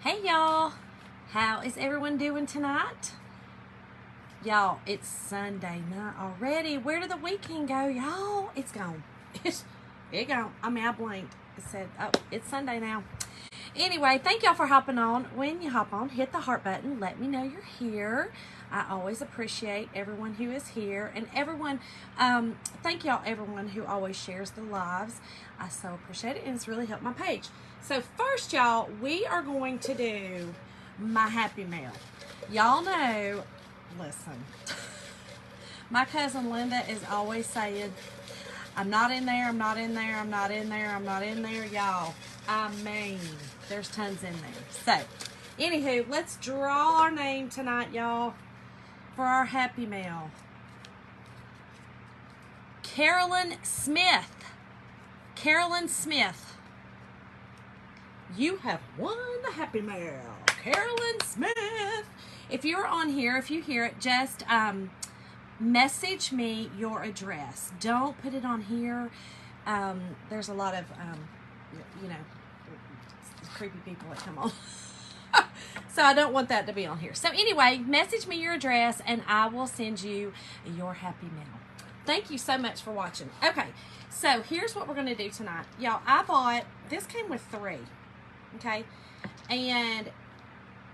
Hey y'all, how is everyone doing tonight? Y'all, it's Sunday night already. Where did the weekend go, y'all? It's gone. It gone. I mean, I blinked. It said, oh, it's Sunday now. Anyway, thank y'all for hopping on. When you hop on, hit the heart button. Let me know you're here. I always appreciate everyone who is here, and everyone, thank y'all everyone who always shares the lives. I so appreciate it, and it's really helped my page. So first, y'all, we are going to do my Happy Mail. Y'all know, listen, my cousin Linda is always saying, I'm not in there, I'm not in there, I'm not in there, I'm not in there, y'all. I mean, there's tons in there. So, anywho, let's draw our name tonight, y'all, for our Happy Mail. Carolyn Smith. Carolyn Smith. You have won the Happy Mail. Carolyn Smith. If you're on here, if you hear it, just message me your address. Don't put it on here. There's a lot of, creepy people that come on. So I don't want that to be on here. So anyway, message me your address and I will send you your Happy Mail. Thank you so much for watching. Okay, so here's what we're going to do tonight. Y'all, I bought, this came with 3, okay? And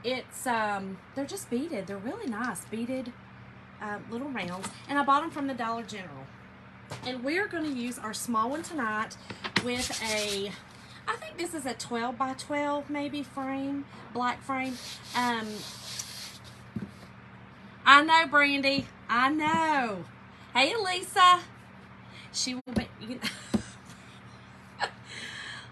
it's, they're just beaded. They're really nice, beaded little rounds. And I bought them from the Dollar General. And we're going to use our small one tonight with a, I think this is a 12 by 12 maybe frame, black frame. I know, Brandy. I know. Hey, Elisa. She will be,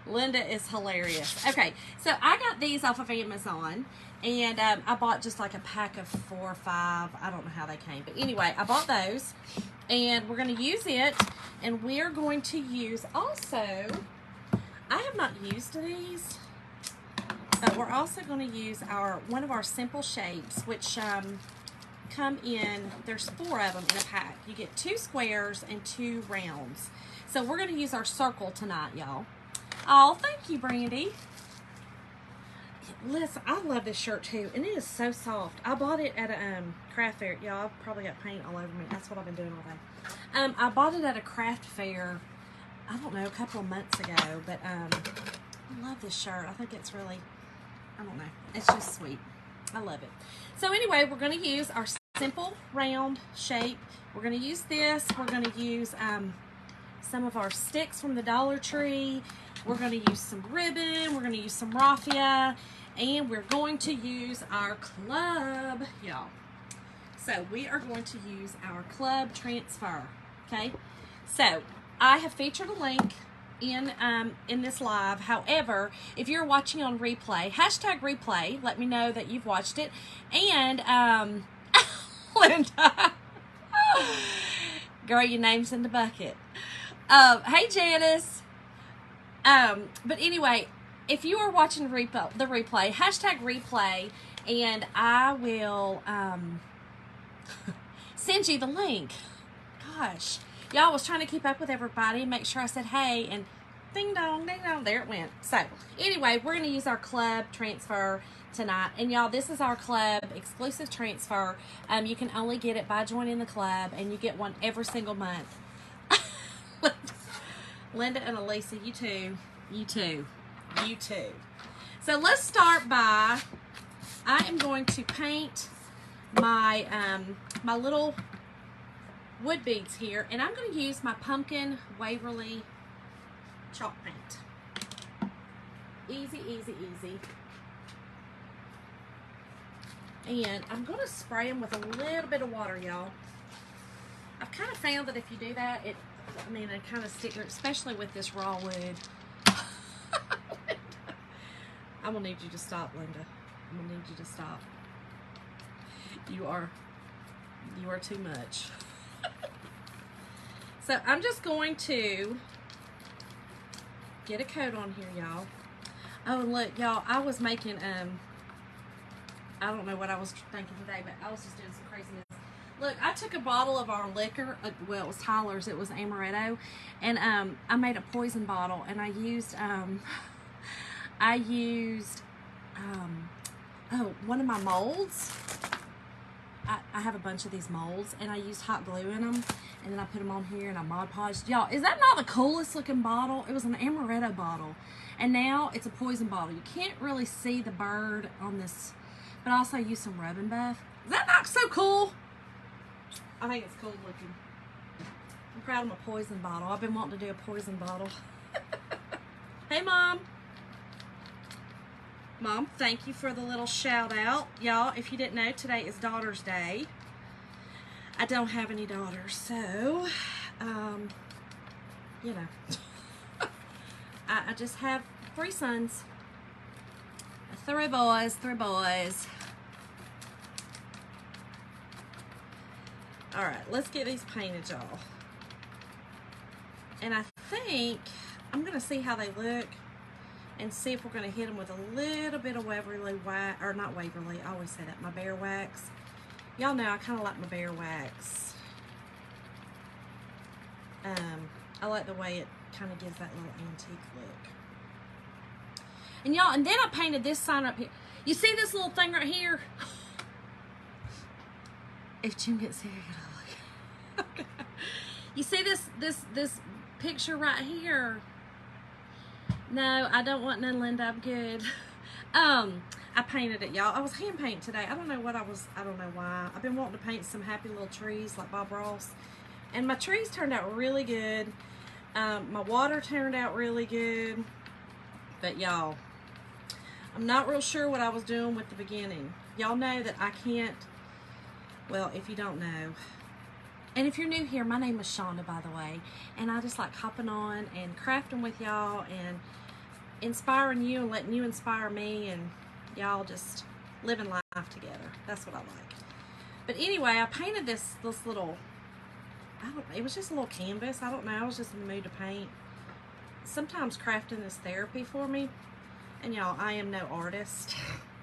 Linda is hilarious. Okay, so I got these off of Amazon. And I bought just like a pack of 4 or 5. I don't know how they came. But anyway, I bought those. And we're going to use it. And we're going to use also, I have not used these. But we're also going to use one of our simple shapes, which come in, there's 4 of them in a pack. You get 2 squares and 2 rounds. So we're going to use our circle tonight, y'all. Oh, thank you, Brandy. Listen, I love this shirt too, and it is so soft. I bought it at a craft fair. Y'all, I've probably got paint all over me. That's what I've been doing all day. I bought it at a craft fair, I don't know, a couple of months ago, but I love this shirt. I think it's really, I don't know, it's just sweet. I love it. So anyway, we're going to use our simple round shape. We're going to use this. We're going to use some of our sticks from the Dollar Tree. We're going to use some ribbon. We're going to use some raffia. And we're going to use our club, y'all. So we are going to use our club transfer, okay? So I have featured a link in this live. However, if you're watching on replay, hashtag replay, let me know that you've watched it. And Linda, girl, your name's in the bucket. Hey, Janice. But anyway, if you are watching the replay, hashtag replay, and I will send you the link. Gosh, y'all, was trying to keep up with everybody and make sure I said hey, and ding dong, there it went. So anyway, we're going to use our club transfer tonight, and y'all, this is our club exclusive transfer. You can only get it by joining the club, and you get one every single month. Linda and Elisa, you too. So let's start by, I am going to paint my my little wood beads here, and I'm going to use my Pumpkin Waverly chalk paint. Easy, easy, easy. And I'm going to spray them with a little bit of water, y'all. I've kind of found that if you do that, it kind of stick, especially with this raw wood. I'm going to need you to stop, Linda. I'm going to need you to stop. You are too much. So I'm just going to get a coat on here, y'all. Oh, and look, y'all, I was making, I don't know what I was thinking today, but I was just doing some craziness. Look, I took a bottle of our liquor, well, it was Tyler's, it was Amaretto, and I made a poison bottle, and I used one of my molds. I have a bunch of these molds, and I used hot glue in them, and then I put them on here, and I Mod Podged. Y'all, is that not the coolest looking bottle? It was an amaretto bottle, and now it's a poison bottle. You can't really see the bird on this, but I also used some Rub and Buff. Is that not so cool? I think it's cool looking. I'm proud of my poison bottle. I've been wanting to do a poison bottle. Hey, Mom. Mom, thank you for the little shout out. Y'all, if you didn't know, today is Daughter's Day. I don't have any daughters, so, you know. I just have 3 sons. 3 boys, 3 boys. All right, let's get these painted, y'all. And I think I'm going to see how they look and see if we're going to hit them with a little bit of Waverly wax, or not Waverly, I always say that, my Behr wax. Y'all know I kind of like my Behr wax. I like the way it kind of gives that little antique look. And y'all, and then I painted this sign up here. You see this little thing right here? If Jim gets here, I gotta look. You see this picture right here? No, I don't want none, Linda. I'm good. I painted it, y'all. I was hand painting today. I don't know why. I've been wanting to paint some happy little trees like Bob Ross. And my trees turned out really good. My water turned out really good. But y'all, I'm not real sure what I was doing with the beginning. Y'all know that I can't, well, if you don't know, and if you're new here, my name is Shonda, by the way, and I just like hopping on and crafting with y'all and inspiring you and letting you inspire me, and y'all just living life together. That's what I like. But anyway, I painted this little, it was just a little canvas. I don't know, I was just in the mood to paint. Sometimes crafting is therapy for me, and y'all, I am no artist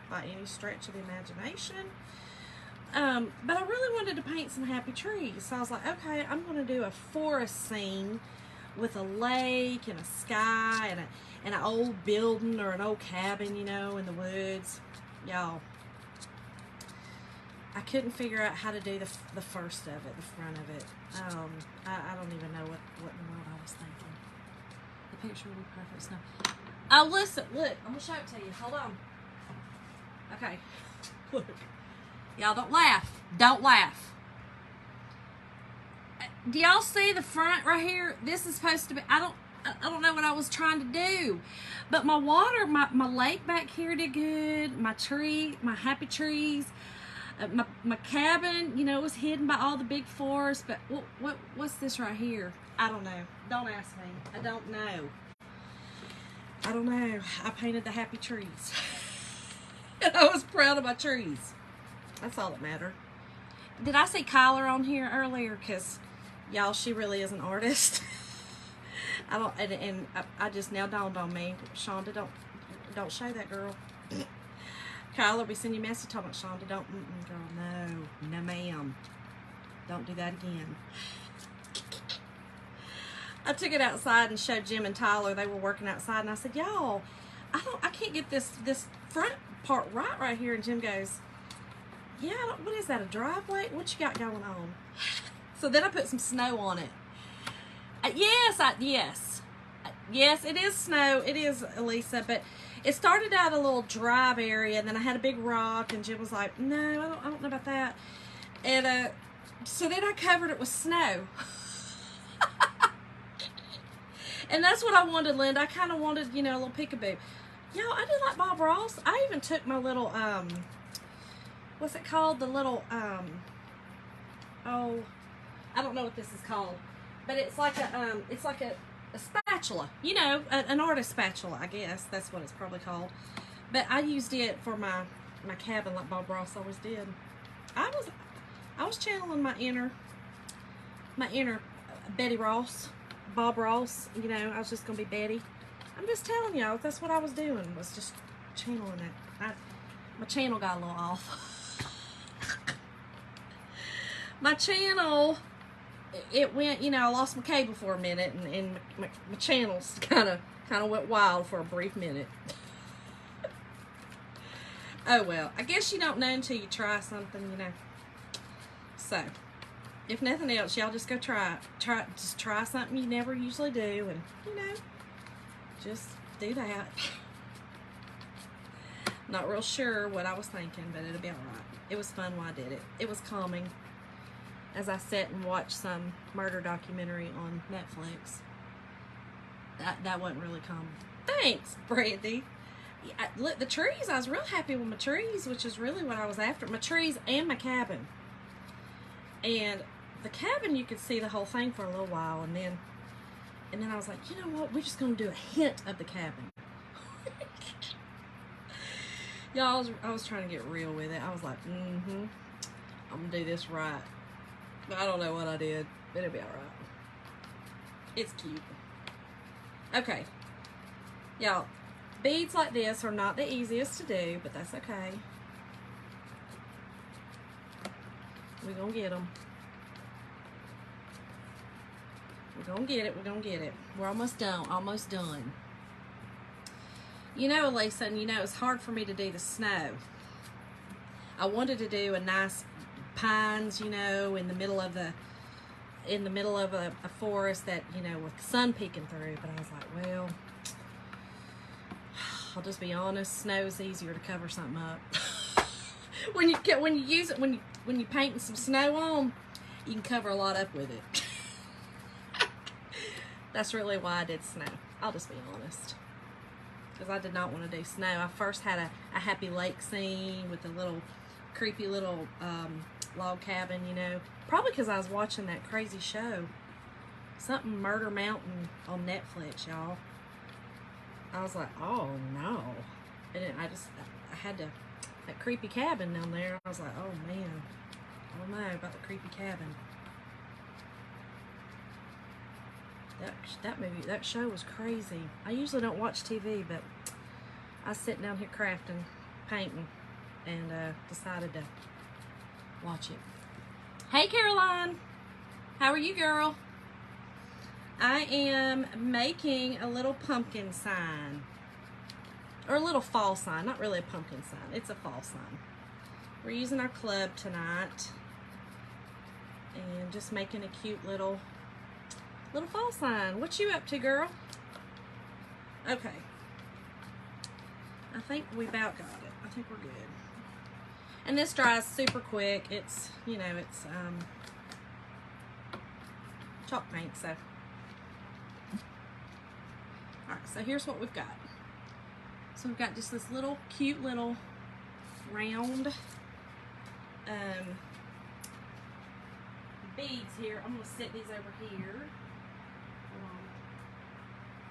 by any stretch of the imagination. But I really wanted to paint some happy trees. So I was like, okay, I'm going to do a forest scene with a lake and a sky and an old building or an old cabin, you know, in the woods. Y'all, I couldn't figure out how to do the first of it, the front of it. I don't even know what in the world I was thinking. The picture will be perfect. So, oh, listen, look, I'm going to show it to you. Hold on. Okay, look. Y'all don't laugh. Don't laugh. Do y'all see the front right here? This is supposed to be, I don't know what I was trying to do. But my water, my lake back here did good. My tree, my happy trees. My cabin, you know, was hidden by all the big forests. But what's this right here? I don't know. Don't ask me. I don't know. I don't know. I painted the happy trees. And I was proud of my trees. That's all that mattered. Did I say Kyler on here earlier? Because, y'all, she really is an artist. I just now dawned on me. Shonda, don't show that girl. Kyler be sending you a message talking about Shonda. Don't, girl, no ma'am. Don't do that again. I took it outside and showed Jim and Tyler. They were working outside, and I said, y'all, I can't get this front part right here. And Jim goes, yeah, what is that, a driveway? What you got going on? So then I put some snow on it. Yes, it is snow. It is, Elisa, but it started out a little drive area, and then I had a big rock, and Jim was like, no, I don't know about that. And so then I covered it with snow. And that's what I wanted, Linda. I kind of wanted, you know, a little peekaboo. Yo, I did like Bob Ross. I even took my little, what's it called? The little, oh, I don't know what this is called. But it's like a spatula. You know, an artist spatula, I guess. That's what it's probably called. But I used it for my cabin like Bob Ross always did. I was channeling my inner Betty Ross, Bob Ross. You know, I was just going to be Betty. I'm just telling y'all, that's what I was doing, was just channeling it. My channel got a little off. My channel, it went, you know, I lost my cable for a minute, and my channels kind of went wild for a brief minute. Oh well, I guess you don't know until you try something, you know. So, if nothing else, y'all just go try it. Just try something you never usually do, and you know, just do that. Not real sure what I was thinking, but it'll be all right. It was fun while I did it. It was calming as I sat and watched some murder documentary on Netflix. That wasn't really calming. Thanks, Brandy. Yeah, look, the trees, I was real happy with my trees, which is really what I was after. My trees and my cabin. And the cabin, you could see the whole thing for a little while, and then I was like, you know what? We're just going to do a hint of the cabin. Y'all, I was trying to get real with it. I was like, I'm going to do this right. But I don't know what I did. But it'll be all right. It's cute. Okay. Y'all, beads like this are not the easiest to do, but that's okay. We're going to get them. We're going to get it. We're going to get it. We're almost done. Almost done. You know, Elisa, and you know, it's hard for me to do the snow. I wanted to do a nice pines, you know, in the middle of a forest that, you know, with the sun peeking through. But I was like, well, I'll just be honest, snow's easier to cover something up. when you use it, when you painting some snow on, you can cover a lot up with it. That's really why I did snow. I'll just be honest. Because I did not want to do snow. I first had a happy lake scene with a little creepy little log cabin, you know. Probably because I was watching that crazy show. Something Murder Mountain on Netflix, y'all. I was like, oh no. And then I had that creepy cabin down there. I was like, oh man. I don't know about the creepy cabin. That show was crazy. I usually don't watch TV, but I was sitting down here crafting, painting, and decided to watch it. Hey, Caroline. How are you, girl? I am making a little pumpkin sign. Or a little fall sign. Not really a pumpkin sign. It's a fall sign. We're using our club tonight. And just making a cute little fall sign. What you up to, girl? Okay. I think we about got it. I think we're good. And this dries super quick. It's, you know, it's chalk paint, so. Alright, so here's what we've got. So we've got just this little, cute little round beads here. I'm going to set these over here.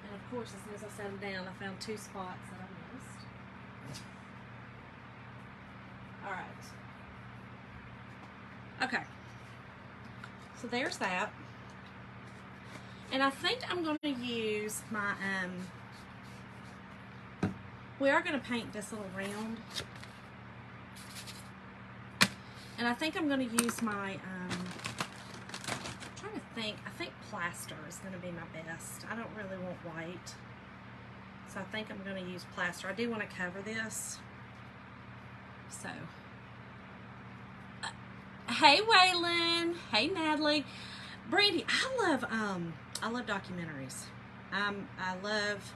And of course, as soon as I set them down, I found two spots that I missed. Alright. Okay. So there's that. And I think I'm going to use my, we are going to paint this little round. And I think I'm going to use my, I think plaster is going to be my best. I don't really want white. So I think I'm going to use plaster. I do want to cover this. So. Hey, Waylon. Hey, Natalie. Brandy, I love documentaries. I love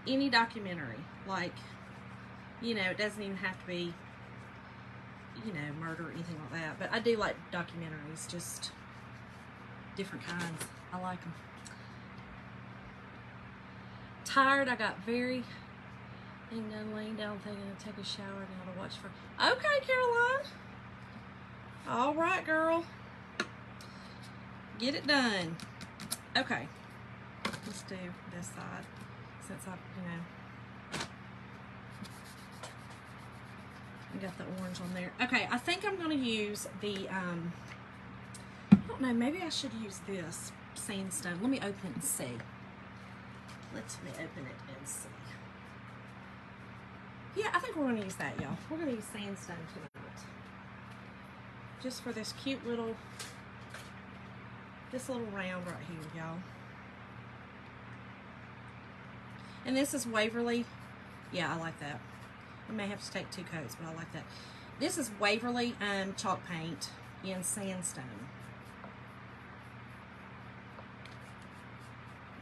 any documentary. Like, you know, it doesn't even have to be, you know, murder or anything like that. But I do like documentaries, just different kinds. I like them. Tired. I got very done laying down thinking to take a shower now to watch for. Okay, Caroline. All right, girl. Get it done. Okay. Let's do this side since I, you know, I got the orange on there. Okay, I think I'm going to use the, I don't know, maybe I should use this sandstone. Let me open it and see. Let me open it and see. Yeah, I think we're going to use that, y'all. We're going to use sandstone tonight. Just for this cute little, this little round right here, y'all. And this is Waverly. Yeah, I like that. I may have to take 2 coats, but I like that. This is Waverly chalk paint in sandstone.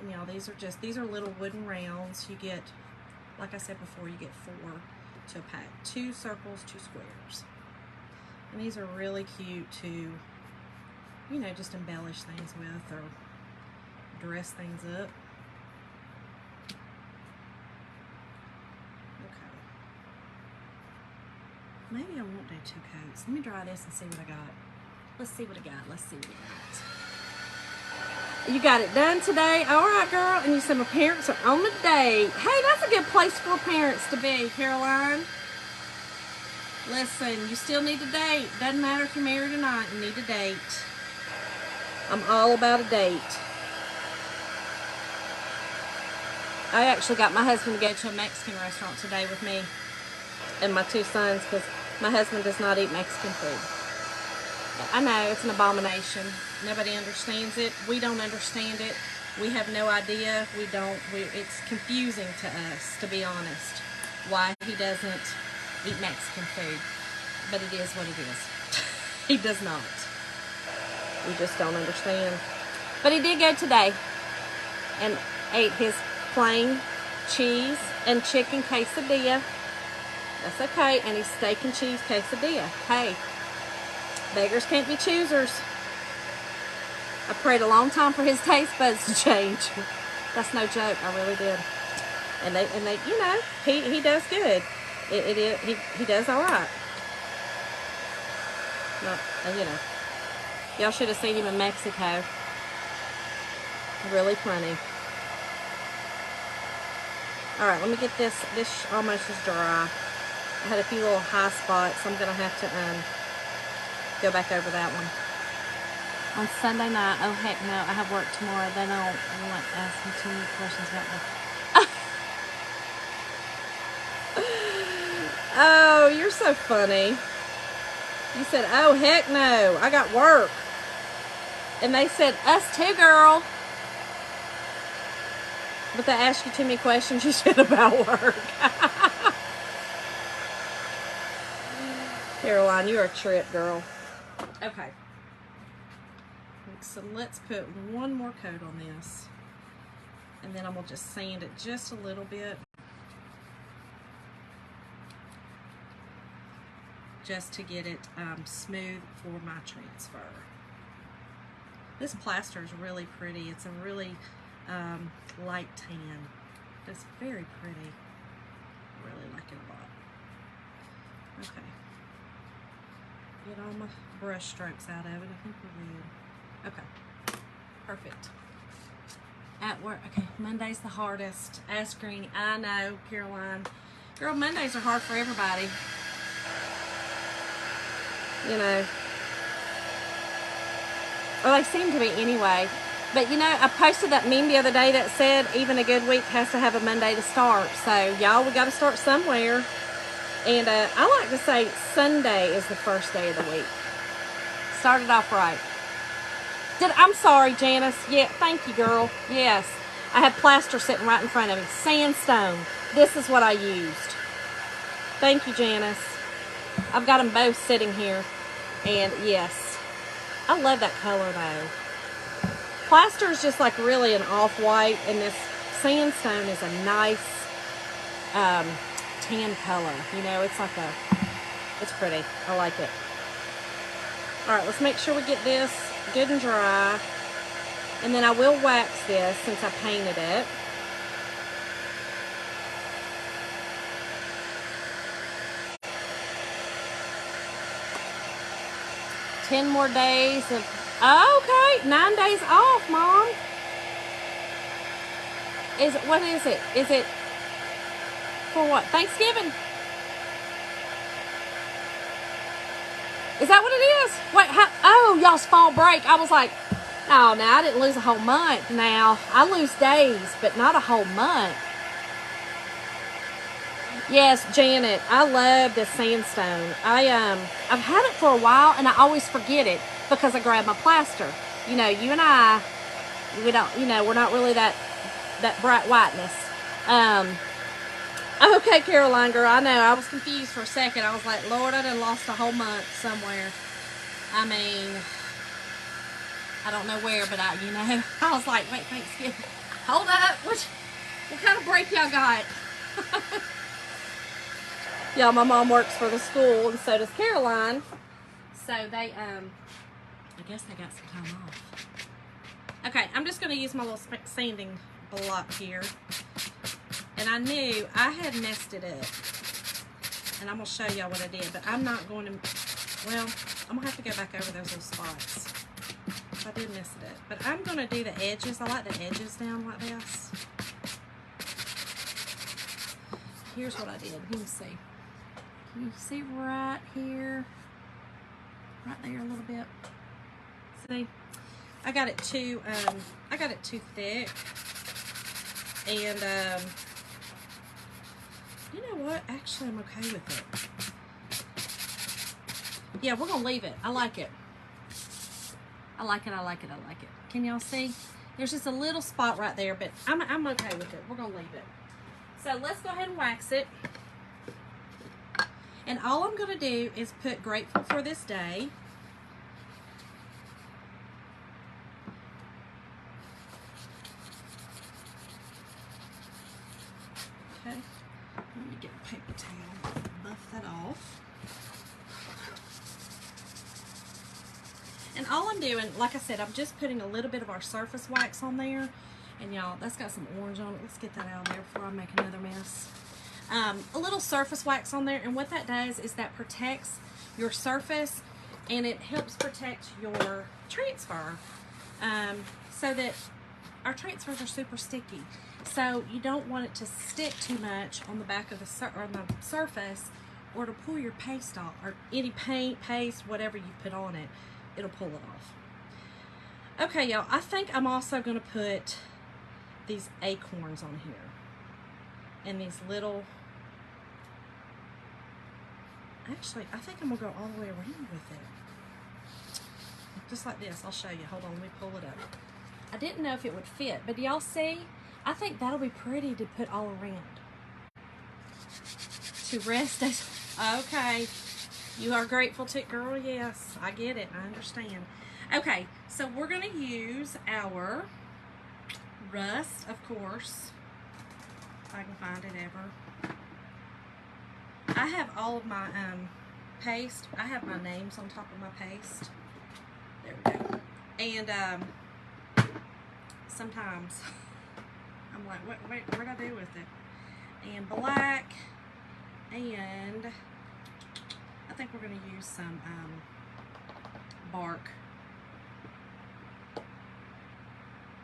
And y'all, these are little wooden rounds. You get, like I said before, you get 4 to a pack. 2 circles, 2 squares. And these are really cute to, you know, just embellish things with or dress things up. Okay. Maybe I won't do 2 coats. Let me dry this and see what I got. Let's see what I got. Let's see what I got. You got it done today? All right, girl. And you said my parents are on the date. Hey, that's a good place for parents to be, Caroline. Listen, you still need a date. Doesn't matter if you're married or not. You need a date. I'm all about a date. I actually got my husband to go to a Mexican restaurant today with me and my 2 sons because my husband does not eat Mexican food. I know, it's an abomination. Nobody understands it. We don't understand it. We have no idea. It's confusing to us, to be honest, why he doesn't eat Mexican food. But it is what it is. He does not. We just don't understand. But he did go today and ate his plain cheese and chicken quesadilla. That's okay. And his steak and cheese quesadilla. Hey, beggars can't be choosers. I prayed a long time for his taste buds to change. That's no joke. I really did. And they, you know, he does good. He does all right. Not, you know, y'all should have seen him in Mexico. Really funny. All right, let me get this. This almost is dry. I had a few little high spots. I'm gonna have to go back over that one. On Sunday night, oh heck no, I have work tomorrow. They don't want to ask me too many questions about that. Oh, you're so funny. You said, oh heck no, I got work. And they said, us too, girl. But they asked you too many questions you said about work. Caroline, you're a trip, girl. Okay. So let's put one more coat on this. And then I'm going to just sand it just a little bit. Just to get it smooth for my transfer. This plaster is really pretty. It's a really light tan. It's very pretty. I really like it a lot. Okay. Get all my brush strokes out of it. I think we're good. Okay. Perfect. At work. Okay, Monday's the hardest. Ask Greenie. I know, Caroline. Girl, Mondays are hard for everybody. You know. Well, they seem to be anyway. But, you know, I posted that meme the other day that said even a good week has to have a Monday to start. So, y'all, we got to start somewhere. And I like to say Sunday is the first day of the week. Started off right. I'm sorry, Janice. Yeah, thank you, girl. Yes. I had plaster sitting right in front of me. Sandstone. This is what I used. Thank you, Janice. I've got them both sitting here. And, yes. I love that color, though. Plaster is just like really an off-white. And this sandstone is a nice tan color. You know, it's like it's pretty. I like it. All right, let's make sure we get this good and dry. And then I will wax this since I painted it. Ten more days of, okay, 9 days off, Mom. What is it? Is it for what? Thanksgiving? Is that what it is? Wait, oh, y'all's fall break. I was like, oh, now I didn't lose a whole month. Now, I lose days, but not a whole month. Yes, Janet, I love this sandstone. I've had it for a while, and I always forget it because I grab my plaster. You know, you and I, we don't, you know, we're not really that bright whiteness. Okay, Caroline girl, I know. I was confused for a second. I was like, Lord, I done lost a whole month somewhere. I mean, I don't know where, but you know, I was like, wait, Thanksgiving. Hold up. What kind of break y'all got? Yeah, my mom works for the school, and so does Caroline. So they, I guess they got some time off. Okay, I'm just going to use my little sanding block here. And I knew I had messed it up. And I'm going to show y'all what I did. But I'm not going to, well, I'm going to have to go back over those little spots. I did mess it up. But I'm going to do the edges. I like the edges down like this. Here's what I did. You can see. Can you see right here? Right there a little bit. See? I got it too thick. And you know what? Actually, I'm okay with it. Yeah, we're gonna leave it. I like it. I like it. Can y'all see? There's just a little spot right there, but I'm okay with it. We're gonna leave it. So let's go ahead and wax it. And all I'm gonna do is put Grateful for This Day. Okay. Let me get a paper towel, buff that off. And all I'm doing, like I said, I'm just putting a little bit of our surface wax on there. And y'all, that's got some orange on it. Let's get that out of there before I make another mess. A little surface wax on there, and what that does is that protects your surface, and it helps protect your transfer, so that our transfers are super sticky. So you don't want it to stick too much on the back of the surface, or to pull your paste off, or any paint, paste, whatever you put on it, it'll pull it off. Okay, y'all, I think I'm also going to put these acorns on here, and these little, actually, I think I'm going to go all the way around with it. Just like this. I'll show you. Hold on, let me pull it up. I didn't know if it would fit, but y'all see? I think that'll be pretty to put all around. To rest as, okay. You are grateful to, girl, yes. I get it. I understand. Okay, so we're going to use our Rust, of course. If I can find it ever. I have all of my paste. I have my names on top of my paste. There we go. And sometimes I'm like, what'd I do with it? And black. And I think we're going to use some bark.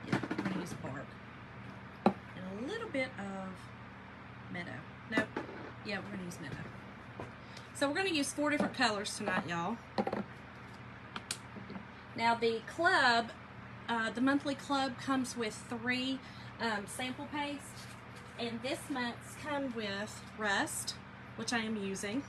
Yeah, we're going to use bark. And a little bit of meadow. Nope. Yeah, we're going to use meadow. So we're going to use 4 different colors tonight, y'all. Now the club, the monthly club comes with 3 sample pastes. And this month's come with Rust, which I am using.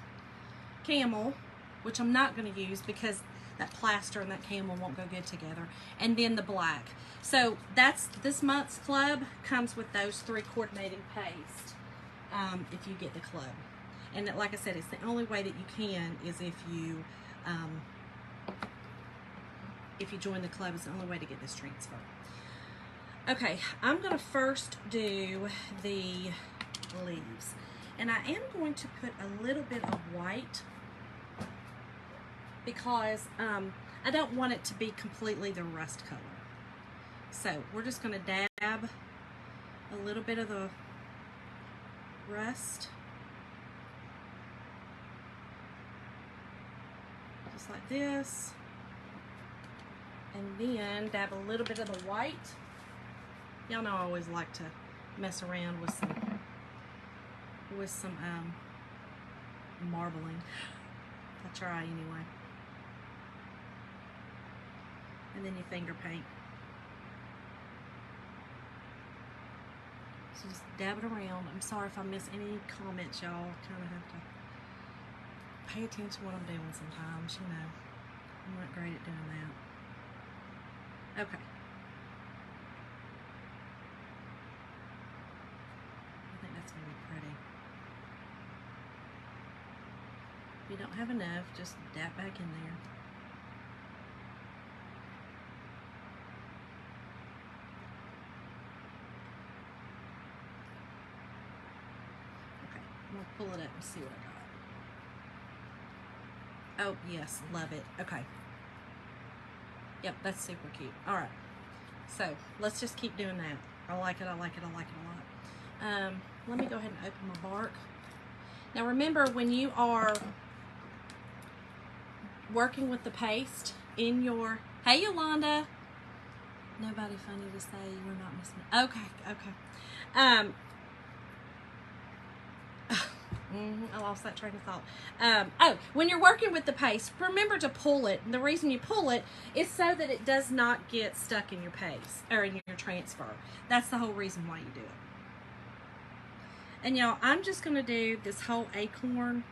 Camel, which I'm not going to use because that plaster and that camel won't go good together. And then the black. So that's this month's club comes with those 3 coordinating pastes. If you get the club. And like I said, it's the only way that you can is if you join the club. It's the only way to get this transfer. Okay, I'm going to first do the leaves. And I am going to put a little bit of white because I don't want it to be completely the rust color. So we're just going to dab a little bit of the rust. Just like this. And then dab a little bit of the white. Y'all know I always like to mess around with some marbling. I try anyway. And then you finger paint. So just dab it around. I'm sorry if I miss any comments, y'all. Kind of have to pay attention to what I'm doing sometimes, you know. I'm not great at doing that. Okay. I think that's going to be pretty. If you don't have enough, just dab back in there. Okay, I'm gonna pull it up and see what I got. Oh, yes, love it. Okay. Yep, that's super cute. All right. So let's just keep doing that. I like it, I like it, I like it a lot. Let me go ahead and open my bark. Now remember, when you are working with the paste in your, hey Yolanda, nobody funny to say, you were not missing it. Okay, okay. I lost that train of thought. Oh, when you're working with the paste, remember to pull it. And the reason you pull it is so that it does not get stuck in your paste or in your transfer. That's the whole reason why you do it. And y'all, I'm just going to do this whole acorn.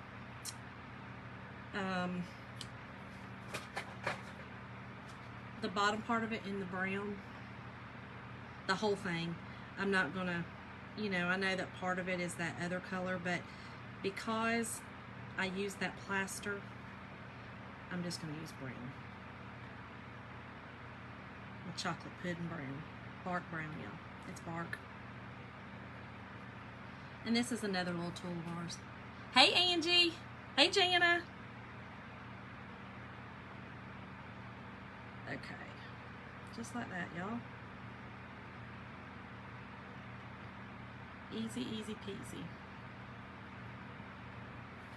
The bottom part of it in the brown. The whole thing. I'm not going to, you know, I know that part of it is that other color, but because I use that plaster, I'm just going to use brown. The chocolate pudding brown. Bark brown, y'all. It's bark. And this is another little tool of ours. Hey, Angie. Hey, Jana. Okay. Just like that, y'all. Easy, easy peasy.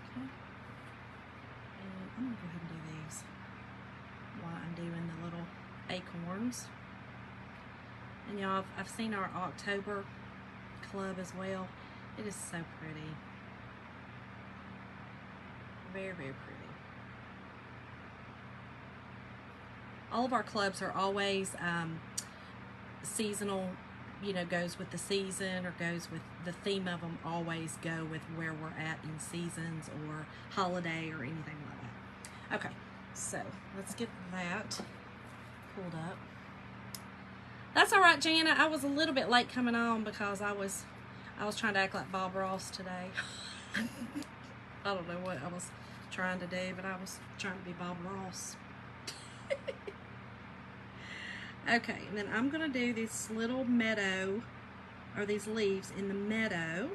Okay. And I'm going to go ahead and do these while I'm doing the little acorns. And y'all, I've seen our October club as well. It is so pretty. Very, very pretty. All of our clubs are always seasonal, you know, goes with the season or goes with the theme of them, always go with where we're at in seasons or holiday or anything like that. Okay, so let's get that pulled up. That's all right, Jana. I was a little bit late coming on because I was trying to act like Bob Ross today. I don't know what I was trying to do, but I was trying to be Bob Ross. Okay, and then I'm going to do this little meadow, or these leaves in the meadow,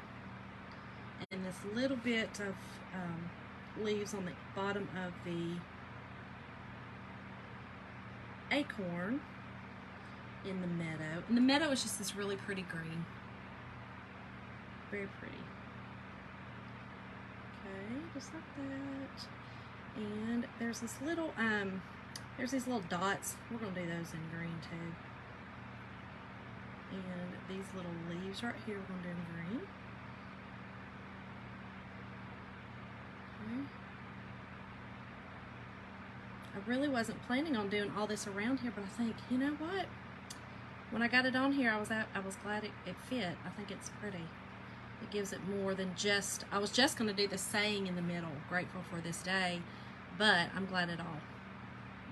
and this little bit of leaves on the bottom of the acorn in the meadow. And the meadow is just this really pretty green. Very pretty. Okay, just like that. And there's this little, there's these little dots. We're going to do those in green too. And these little leaves right here, we're going to do in green. Okay. I really wasn't planning on doing all this around here, but I think, you know what? When I got it on here, I was glad it fit. I think it's pretty. It gives it more than just, I was just going to do the saying in the middle, grateful for this day, but I'm glad it all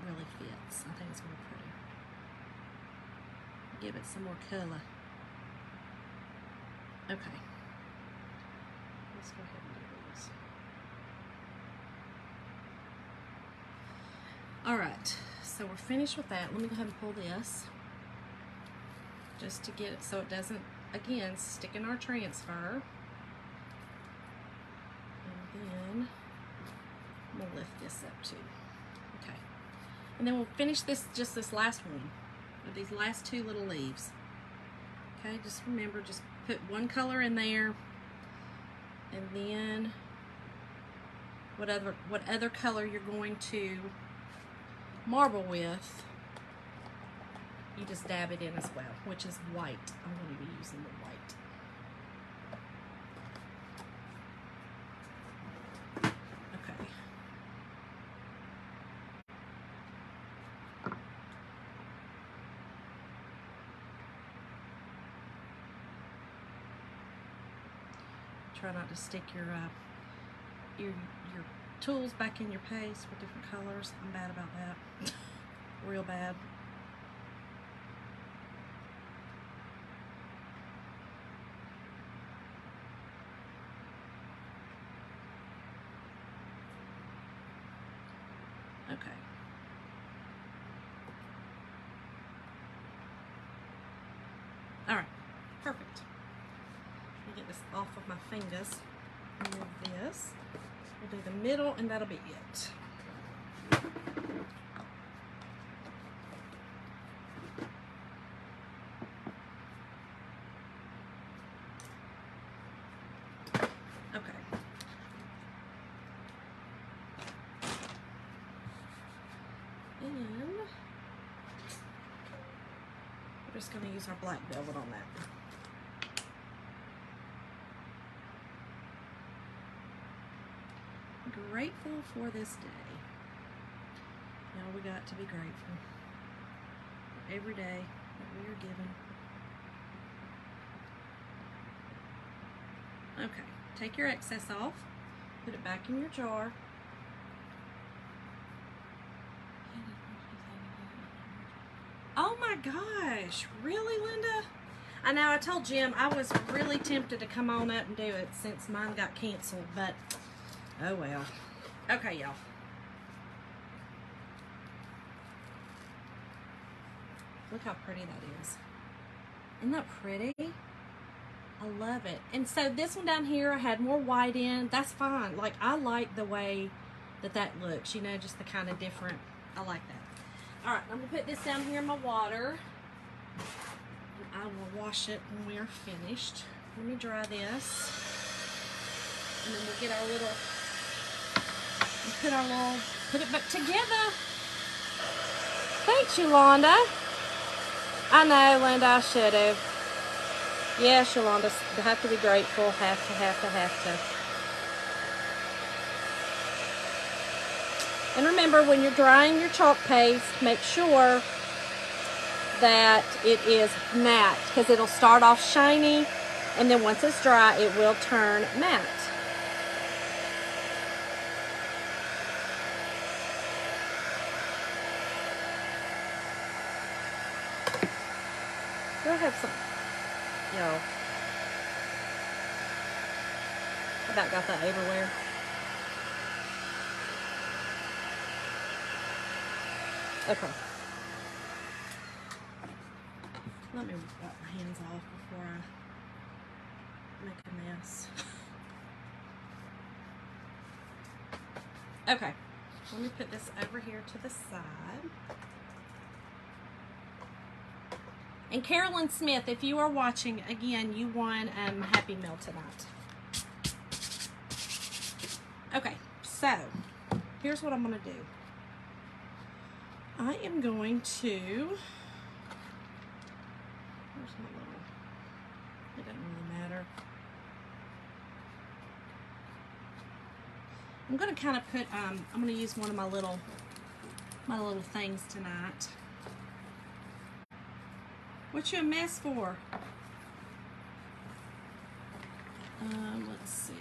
really fits. I think it's really pretty. Give it some more color. Okay. Let's go ahead and do this. All right, so we're finished with that. Let me go ahead and pull this just to get it so it doesn't, again, stick in our transfer. And then we'll lift this up too. Okay. And then we'll finish this, just this last one of these last two little leaves. Okay, just remember, just put one color in there, and then what other color you're going to marble with, you just dab it in as well, which is white. I'm going to be using the white. Okay. Try not to stick your tools back in your paste with different colors. I'm bad about that. Real bad. Okay. All right, perfect. Let me get this off of my fingers. Move this. We'll do the middle, and that'll be it. Okay. And we're just going to use our black velvet on that. Grateful for this day. Now we got to be grateful for every day that we are given. Okay, take your excess off, put it back in your jar. Oh my gosh, really, Linda? I know, I told Jim I was really tempted to come on up and do it since mine got canceled, but oh well. Okay, y'all. Look how pretty that is. Isn't that pretty? I love it. And so this one down here, I had more white in. That's fine. Like, I like the way that that looks. You know, just the kind of different. I like that. All right, I'm going to put this down here in my water. And I will wash it when we are finished. Let me dry this. And then we'll get our little, put it back together. Thanks, Yolanda. I know, Linda, I should have. Yes, Yolanda, have to be grateful. Have to. And remember, when you're drying your chalk paste, make sure that it is matte, because it'll start off shiny, and then once it's dry, it will turn matte. Do I have some? Yo. I about got that everywhere. Okay. Let me wipe my hands off before I make a mess. Okay. Let me put this over here to the side. And Carolyn Smith, if you are watching, again, you won Happy Meal tonight. Okay, so here's what I'm going to do. I am going to, where's my little, it doesn't really matter. I'm going to kind of put, I'm going to use one of my little things tonight. What you a mess for? Let's see.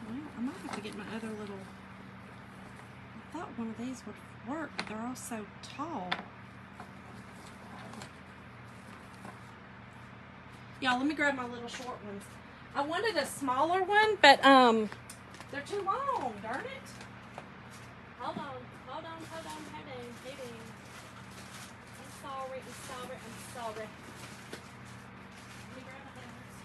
Well, I might have to get my other little, I thought one of these would work, but they're all so tall. Y'all, let me grab my little short ones. I wanted a smaller one, but they're too long, darn it. Hold on. I'm sorry. Let me grab my hands.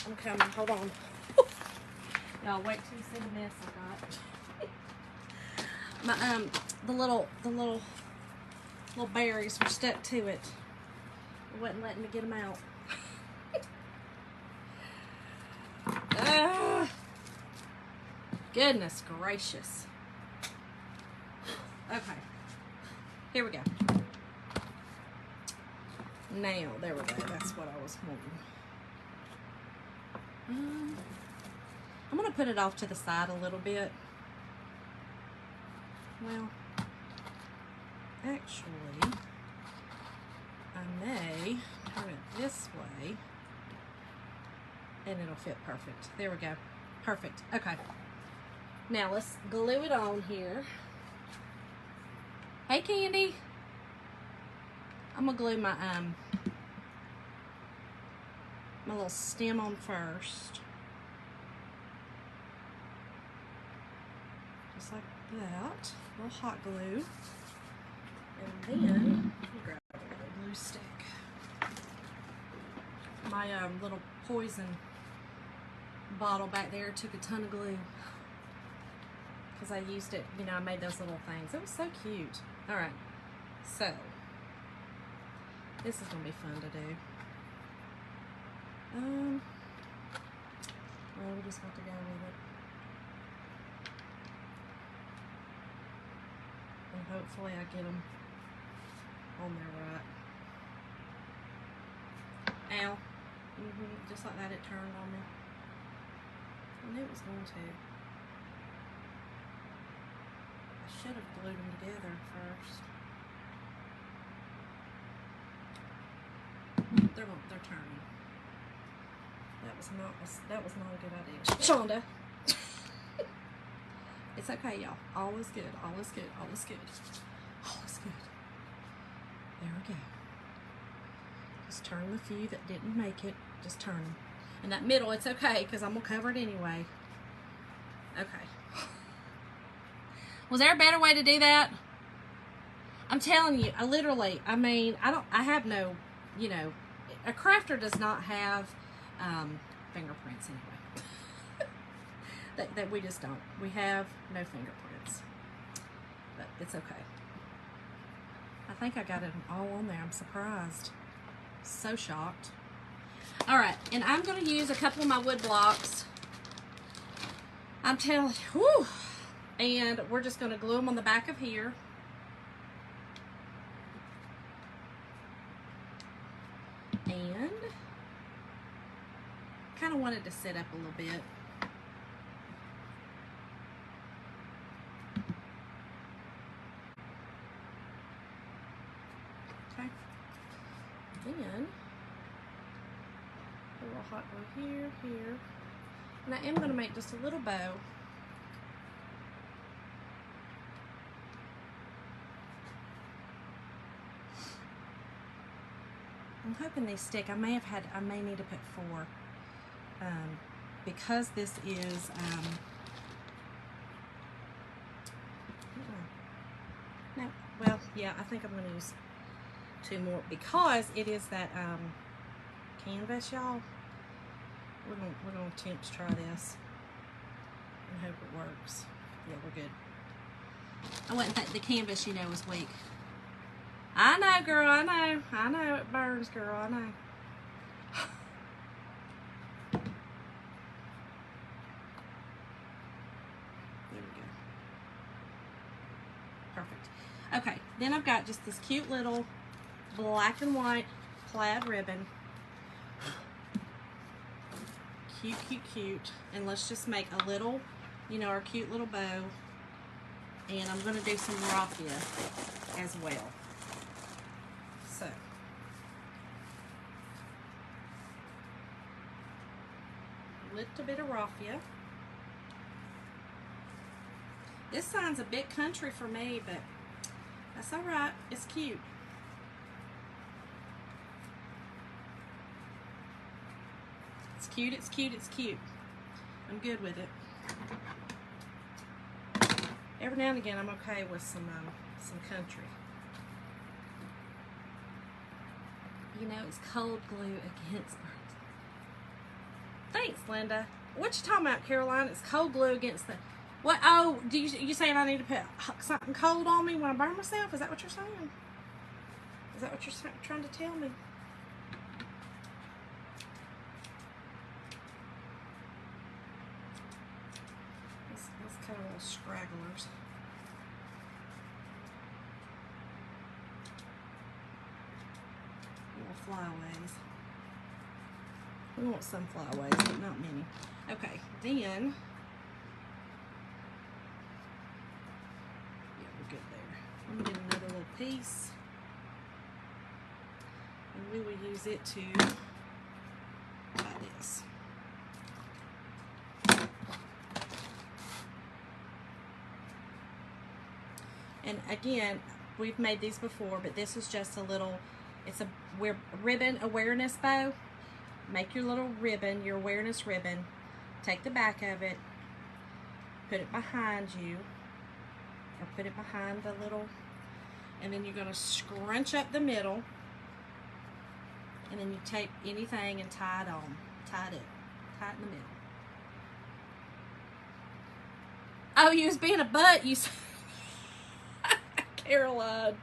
I'm coming, hold on. Y'all wait till you see the mess I got. My the little berries were stuck to it. It wasn't letting me get them out. Goodness gracious. Okay. Here we go. Now, there we go. That's what I was wanting. I'm going to put it off to the side a little bit. Well, actually, I may turn it this way, and it'll fit perfect. There we go. Perfect. Okay. Now, let's glue it on here. Hey, Candy. I'm gonna glue my my little stem on first. Just like that. A little hot glue. And then, let me grab a little glue stick. My little poison bottle back there took a ton of glue. Because I used it, you know, I made those little things. It was so cute. Alright, so, this is going to be fun to do. Well, we just have to go with it. And hopefully I get them on there right. Ow. Just like that, it turned on me. I knew it was going to. I should have glued them together first. They're turning. That was not a good idea. Shonda. It's okay, y'all. All is good. All is good. All is good. All is good. There we go. Just turn the few that didn't make it. Just turn them. And that middle, it's okay because I'm gonna cover it anyway. Okay. Was there a better way to do that? I'm telling you, I have no, you know, a crafter does not have fingerprints anyway. that we just don't. We have no fingerprints. But it's okay. I think I got it all on there. I'm surprised. So shocked. Alright, and I'm going to use a couple of my wood blocks. I'm telling you, whew. And we're just going to glue them on the back of here. And kind of wanted to sit up a little bit. Okay. Then a little hot glue here, here. And I am going to make just a little bow. I'm hoping these stick. I may need to put 4. Because this is no, well, yeah, I think I'm going to use 2 more because it is that canvas, y'all. We're gonna attempt to try this and hope it works. Yeah, we're good. I wouldn't think the canvas, you know, was weak. I know, girl. I know it burns, girl. I know. There we go. Perfect. Okay, then I've got just this cute little black and white plaid ribbon. Cute, cute, cute. And let's just make a little, you know, our cute little bow. And I'm going to do some raffia as well. So, a little bit of raffia. This sign's a bit country for me, but that's alright. It's cute. It's cute, it's cute, it's cute. I'm good with it. Every now and again, I'm okay with some country. You know, it's cold glue against burns. Thanks, Linda. What you talking about, Caroline? It's cold glue against the... What? Oh, you saying I need to put something cold on me when I burn myself? Is that what you're saying? Is that what you're trying to tell me? Let's cut a little stragglers. Flyaways. We want some flyaways, but not many. Okay, then, yeah, we're good there. I'm gonna get another little piece, and we will use it to buy this. And again, we've made these before, but this is just a little It's a ribbon awareness bow. Make your little ribbon, your awareness ribbon. Take the back of it, put it behind you, or put it behind the little, and then you're going to scrunch up the middle, and then you tape anything and tie it on. Tie it in the middle. Oh, you was being a butt, you Caroline.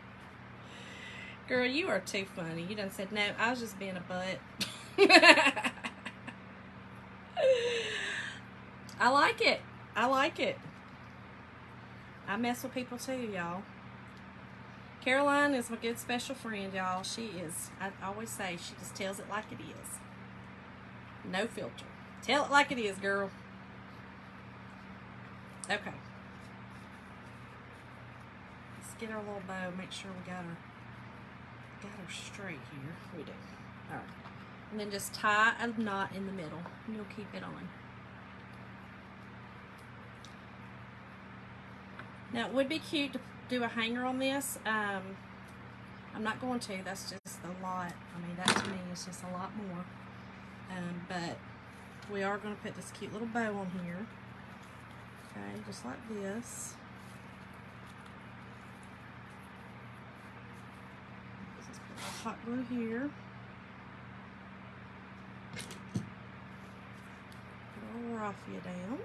Girl, you are too funny. You done said, no, I was just being a butt. I like it. I like it. I mess with people too, y'all. Caroline is my good special friend, y'all. She is, I always say, she just tells it like it is. No filter. Tell it like it is, girl. Okay. Let's get our little bow. Make sure we got her straight here. We do. All right. And then just tie a knot in the middle, and you'll keep it on. Now, it would be cute to do a hanger on this. I'm not going to. That's just a lot. I mean, that to me is just a lot more. But we are going to put this cute little bow on here. Okay, just like this. Just put a hot glue here. Put a little raffia down.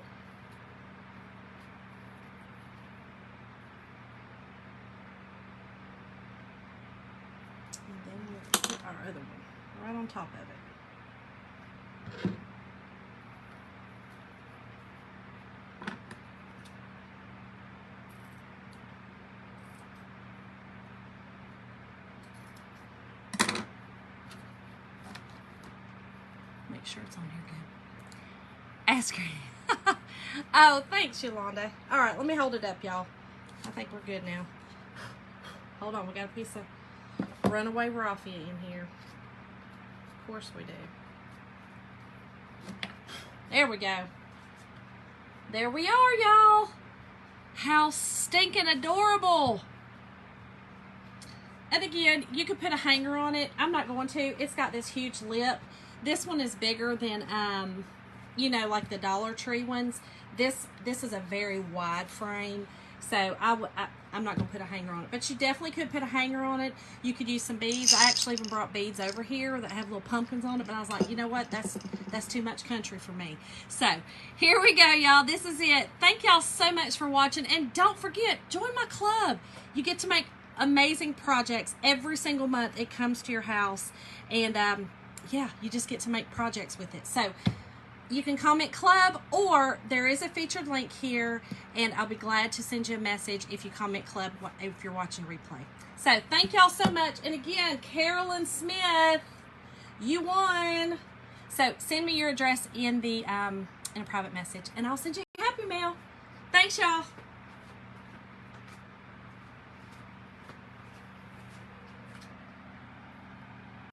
And then we'll put our other one right on top of it. Make sure it's on here good. Ask her. Oh, thanks, Yolanda. All right, let me hold it up, y'all. I think we're good now. Hold on, we got a piece of runaway raffia in here. Of course we do. There we go. There we are, y'all. How stinking adorable. And again, you could put a hanger on it. I'm not going to. It's got this huge lip. This one is bigger than, you know, like the Dollar Tree ones. This is a very wide frame. So I'm not going to put a hanger on it. But you definitely could put a hanger on it. You could use some beads. I actually even brought beads over here that have little pumpkins on it. But I was like, you know what? That's too much country for me. So here we go, y'all. This is it. Thank y'all so much for watching. And don't forget, join my club. You get to make amazing projects every single month. It comes to your house. And yeah, you just get to make projects with it. So you can comment club, or there is a featured link here, and I'll be glad to send you a message if you comment club if you're watching replay. So thank y'all so much. And again, Carolyn Smith, you won. So send me your address in the in a private message, and I'll send you a happy mail. Thanks, y'all.